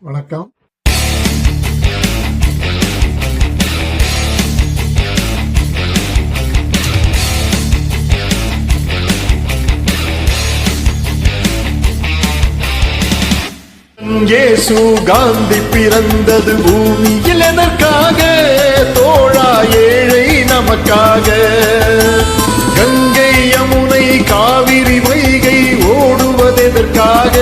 வணக்கம். இயேசு காந்தி பிறந்தது பூமியில் எதற்காக? தோழா ஏழை நமக்காக. கங்கை யமுனை காவிரி வைகை ஓடுவதெதற்காக?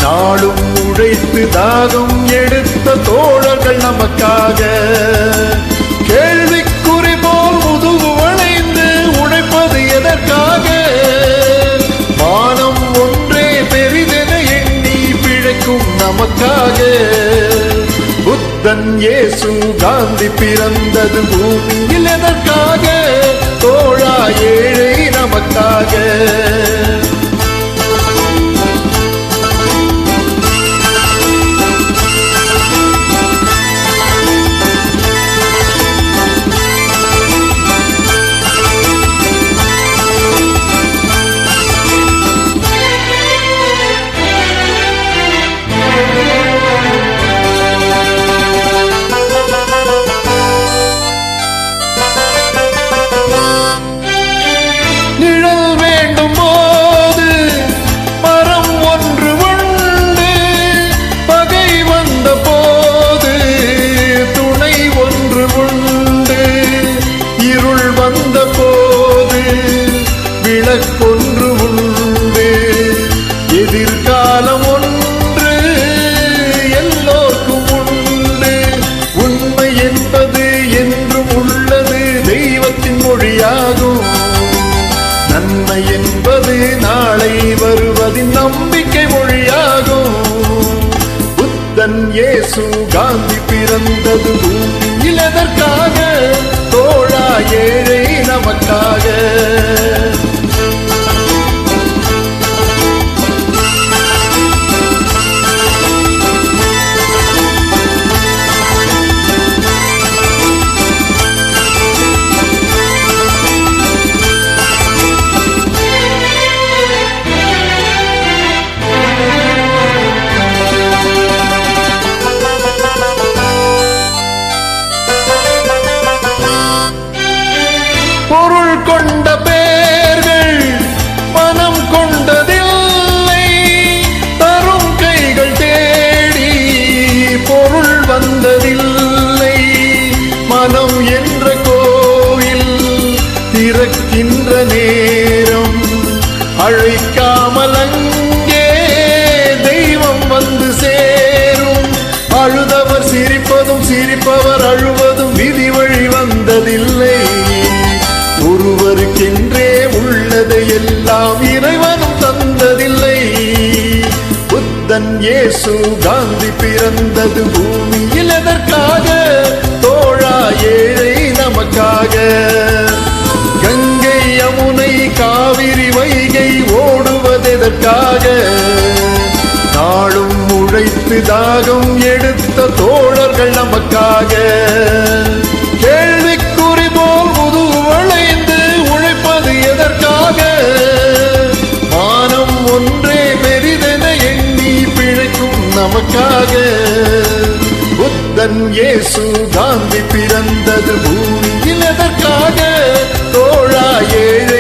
நாளும் உழைத்து தாகம் எடுத்த தோழர்கள் நமக்காக. கேள்விக்குறி போல் முதுகு வளைந்து உழைப்பது எதற்காக? மானம் ஒன்றே பெரிதென எண்ணி பிழைக்கும் நமக்காக. புத்தன் இயேசு காந்தி பிறந்தது பூமியில் எதற்காக? தோழா ஏழை நமக்காக. விளக்கொன்று உண்டு, எதிர்காலம் ஒன்று எல்லோருக்கும் உண்டு. உண்மை என்பது என்றும் உள்ளது, தெய்வத்தின் மொழியாகும். நன்மை என்பது நாளை வருவதின் நம்பிக்கை மொழியாகும். புத்தன் இயேசு காந்தி பிறந்தது பூமியில் எதற்காக? தோழா ஏழை நமக்காக. பொருள் கொண்ட பேர்கள் மனம் கொண்டதில்லை, தரும் கைகள் தேடி பொருள் வந்ததில்லை. மனம் என்ற கோவில் திறக்கின்ற நேரம் அழைக்காமல் அங்கே தெய்வம் வந்து சேரும். அழுதவர் சிரிப்பதும் சிரிப்பவர் அழுவதும் விதி வழி வந்ததில்லை. ஒருவருக்கென்றே உள்ளதை எல்லாம் இறைவனும் தந்ததில்லை. புத்தன் இயேசு காந்தி பிறந்தது பூமியில் எதற்காக? தோழா ஏழை நமக்காக. கங்கை யமுனை காவிரி வைகை ஓடுவதெதற்காக? நாளும் உழைத்து தாகம் எடுத்த தோழர்கள் நமக்காக. கேள்விக்குறி போல் முதுகு வளைந்து உழைப்பது எதற்காக? மானம் ஒன்றே பெரிதென எண்ணி பிழைக்கும் நமக்காக. புத்தன் இயேசு காந்தி பிறந்தது பூமியில் எதற்காக? தோழா ஏழை